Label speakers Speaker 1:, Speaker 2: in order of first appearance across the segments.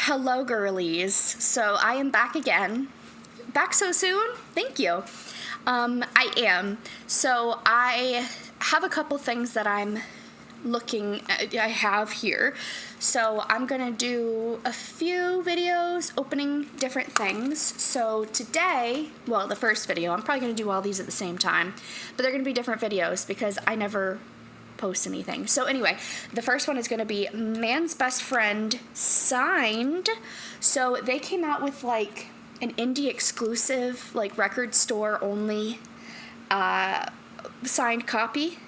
Speaker 1: Hello, girlies. So I am back again. Back so soon? Thank you. I am. So I have a couple things that I have here. So I'm gonna do a few videos opening different things. So today, well, the first video, I'm probably gonna do all these at the same time, but they're gonna be different videos because I never post anything. So anyway, the first one is going to be Man's Best Friend signed. So they came out with like an indie exclusive, like record store only signed copy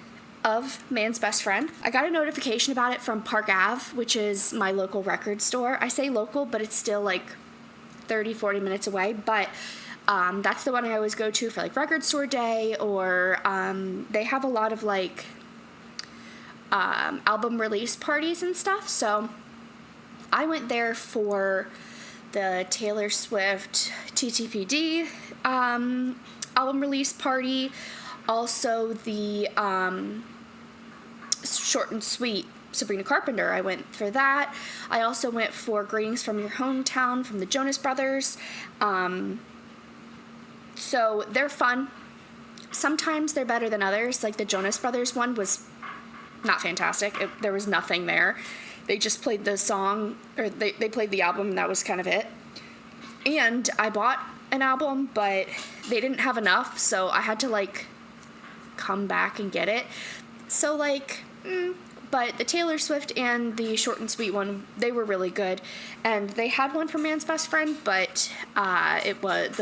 Speaker 1: of Man's Best Friend. I got a notification about it from Park Ave, which is my local record store. I say local, but it's still like 30-40 minutes away, but that's the one I always go to for like record store day, or they have a lot of like album release parties and stuff. So I went there for the Taylor Swift TTPD album release party, also the Short and Sweet Sabrina Carpenter. I went for that. I also went for Greetings from Your Hometown from the Jonas Brothers. So they're fun. Sometimes they're better than others. Like the Jonas Brothers one was not fantastic. There was nothing there. They just played the song, or they played the album, and that was kind of it. And I bought an album, but they didn't have enough, so I had to like come back and get it. So like, but the Taylor Swift and the Short and Sweet one, they were really good. And they had one for Man's Best Friend, but it was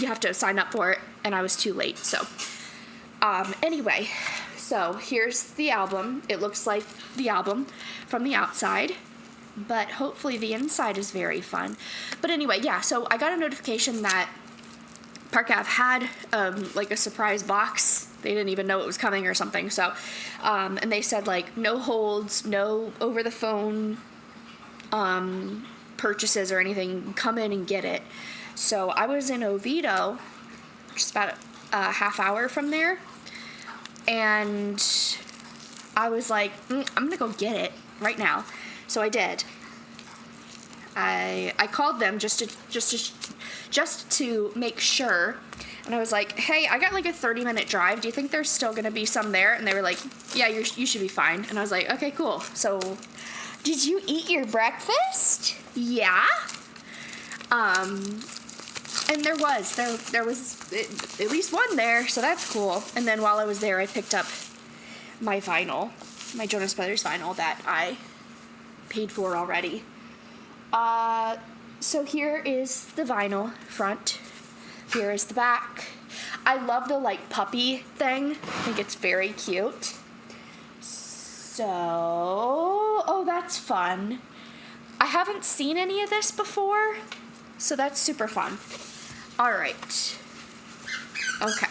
Speaker 1: you have to sign up for it, and I was too late. So anyway. So here's the album. It looks like the album from the outside, but hopefully the inside is very fun. But anyway, yeah, so I got a notification that Park Ave had like a surprise box. They didn't even know it was coming or something. So, and they said like no holds, no over the phone purchases or anything. Come in and get it. So I was in Oviedo, just about a half hour from there. And I was like, I'm gonna go get it right now. So I did. I called them just to make sure, and I was like, hey, I got like a 30-minute drive. Do you think there's still gonna be some there? And they were like, yeah, you should be fine. And I was like, okay, cool. So, did you eat your breakfast? Yeah. And there was at least one there, so that's cool. And then while I was there, I picked up my vinyl, my Jonas Brothers vinyl that I paid for already. So here is the vinyl front. Here is the back. I love the like puppy thing. I think it's very cute. So, oh, that's fun. I haven't seen any of this before, so that's super fun. All right. Okay.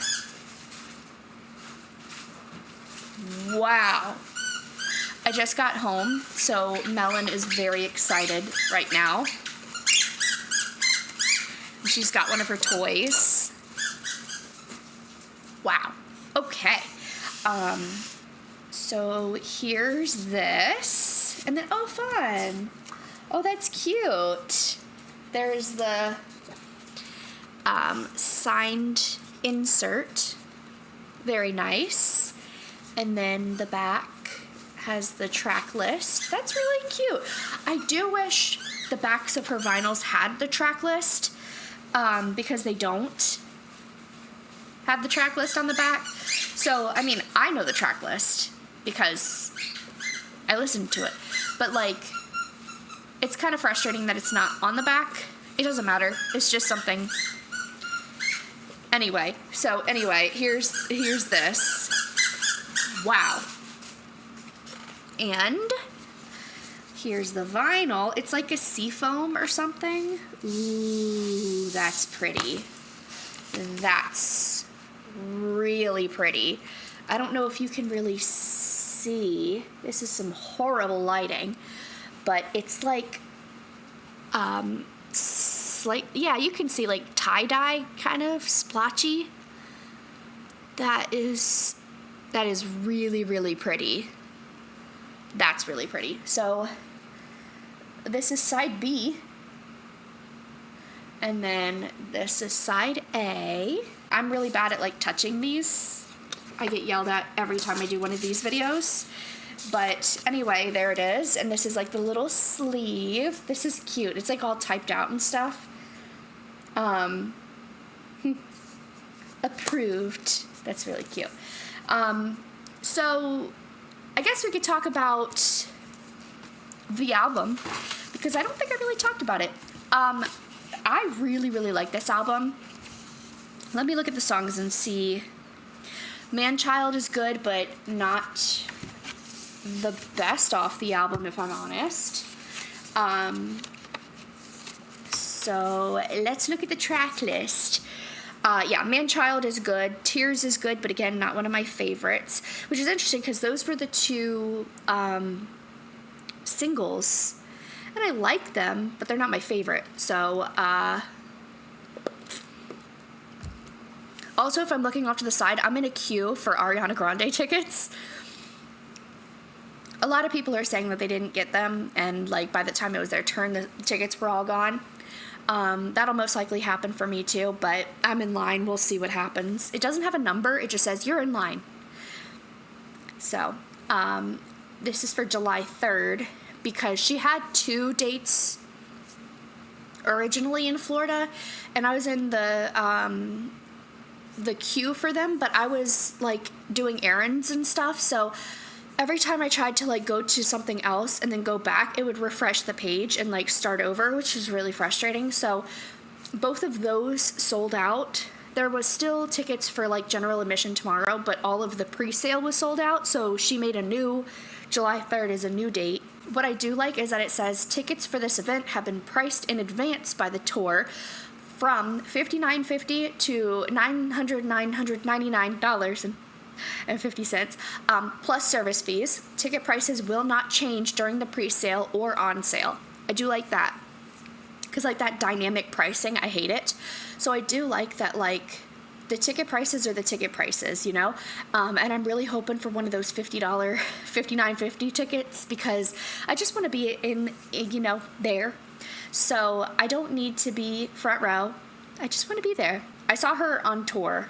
Speaker 1: Wow. I just got home, so Melon is very excited right now. She's got one of her toys. Wow. Okay. So here's this. And then, oh, fun. Oh, that's cute. There's the signed insert. Very nice. And then the back has the track list. That's really cute. I do wish the backs of her vinyls had the track list, because they don't have the track list on the back. So, I mean, I know the track list because I listened to it. But, like, it's kind of frustrating that it's not on the back. It doesn't matter. It's just something. Anyway, here's this. Wow. And here's the vinyl. It's like a seafoam or something. Ooh, that's pretty. That's really pretty. I don't know if you can really see. This is some horrible lighting, but it's like yeah, you can see like tie-dye kind of splotchy. That is really, really pretty. That's really pretty. So this is side B. And then this is side A. I'm really bad at like touching these. I get yelled at every time I do one of these videos. But anyway, there it is. And this is like the little sleeve. This is cute. It's like all typed out and stuff. Approved. That's really cute. So I guess we could talk about the album, because I don't think I really talked about it. I really, really like this album. Let me look at the songs and see. Man-Child is good, but not the best off the album, if I'm honest. So let's look at the track list. Yeah, Man-Child is good. Tears is good, but again, not one of my favorites, which is interesting because those were the two singles, and I like them, but they're not my favorite. So, also, if I'm looking off to the side, I'm in a queue for Ariana Grande tickets. A lot of people are saying that they didn't get them, and like by the time it was their turn, the tickets were all gone. That'll most likely happen for me too, but I'm in line. We'll see what happens. It doesn't have a number. It just says you're in line. So, this is for July 3rd, because she had 2 dates originally in Florida, and I was in the queue for them, but I was like doing errands and stuff, so every time I tried to like go to something else and then go back, it would refresh the page and like start over, which is really frustrating. So both of those sold out. There was still tickets for like general admission tomorrow, but all of the pre-sale was sold out, so she made a new July 3rd is a new date. What I do like is that it says tickets for this event have been priced in advance by the tour from $59.50 to $999.50, plus service fees. Ticket prices will not change during the pre-sale or on sale. I do like that, because like that dynamic pricing, I hate it. So I do like that, like the ticket prices are the ticket prices, you know? And I'm really hoping for one of those $50, $59.50 tickets, because I just want to be in, you know, there. So I don't need to be front row. I just want to be there. I saw her on tour.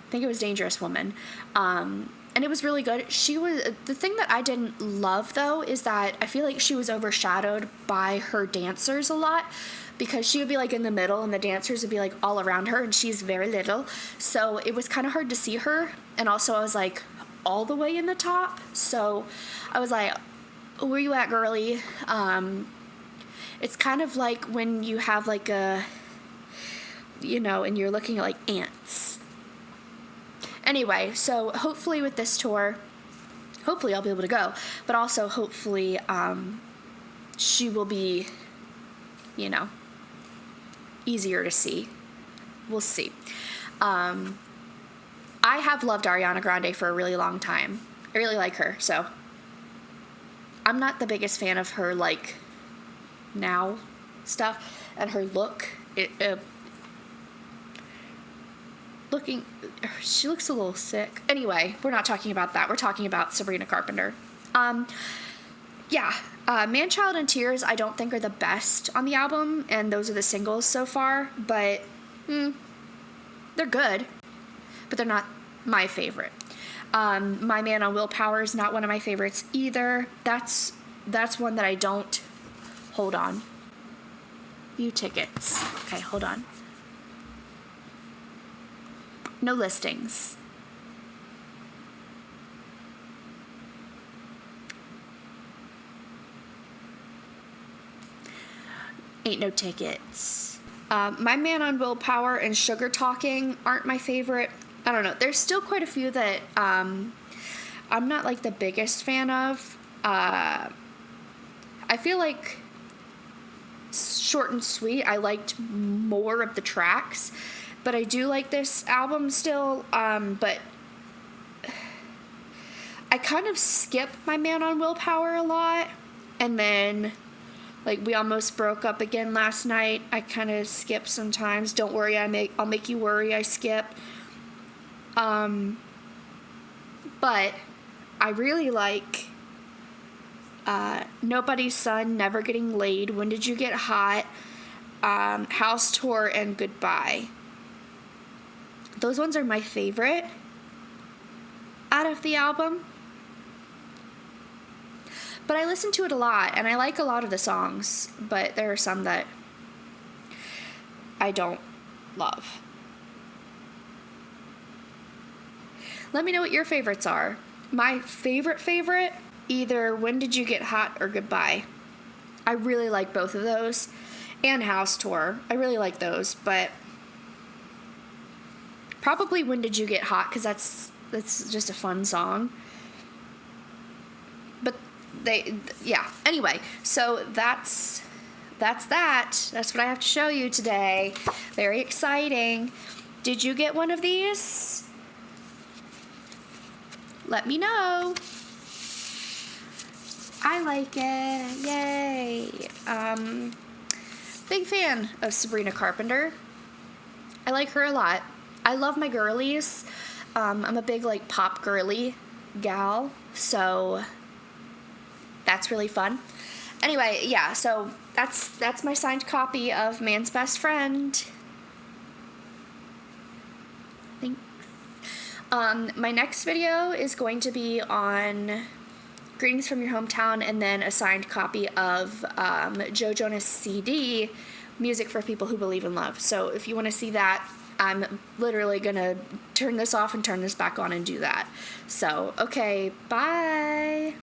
Speaker 1: I think it was Dangerous Woman. And it was really good. The thing that I didn't love, though, is that I feel like she was overshadowed by her dancers a lot, because she would be like in the middle and the dancers would be like all around her, and she's very little. So it was kind of hard to see her. And also I was like all the way in the top. So I was like, where you at, girly? It's kind of like when you have like a, you know, and you're looking at like ants. Anyway, so hopefully with this tour, hopefully I'll be able to go, but also hopefully she will be, you know, easier to see. We'll see. I have loved Ariana Grande for a really long time. I really like her, so I'm not the biggest fan of her like now stuff, and her look, she looks a little sick. Anyway, we're not talking about that. We're talking about Sabrina Carpenter. Yeah, Man-Child and Tears I don't think are the best on the album, and those are the singles so far, but they're good, but they're not my favorite. My Man on Willpower is not one of my favorites either. That's one that I don't. Hold on. View tickets. Okay, hold on. No listings. Ain't no tickets. My Man on Willpower and Sugar Talking aren't my favorite. I don't know. There's still quite a few that I'm not like the biggest fan of. I feel like Short and Sweet, I liked more of the tracks, but I do like this album still, but I kind of skip My Man on Willpower a lot, and then like We Almost Broke Up Again last night, I kind of skip sometimes. Don't Worry, I'll Make You Worry, I skip. But I really like Nobody's Son, Never Getting Laid, When Did You Get Hot, House Tour, and Goodbye. Those ones are my favorite out of the album. But I listen to it a lot, and I like a lot of the songs, but there are some that I don't love. Let me know what your favorites are. My favorite, either When Did You Get Hot or Goodbye. I really like both of those. And House Tour. I really like those, but probably When Did You Get Hot, because that's just a fun song. But yeah. Anyway, so that's that. That's what I have to show you today. Very exciting. Did you get one of these? Let me know. I like it. Yay. Big fan of Sabrina Carpenter. I like her a lot. I love my girlies. I'm a big pop girly gal, so that's really fun. Anyway, yeah, so that's my signed copy of Man's Best Friend. Thanks. My next video is going to be on Greetings from Your Hometown, and then a signed copy of Joe Jonas' CD, Music for People Who Believe in Love. So if you want to see that, I'm literally going to turn this off and turn this back on and do that. So, okay, bye!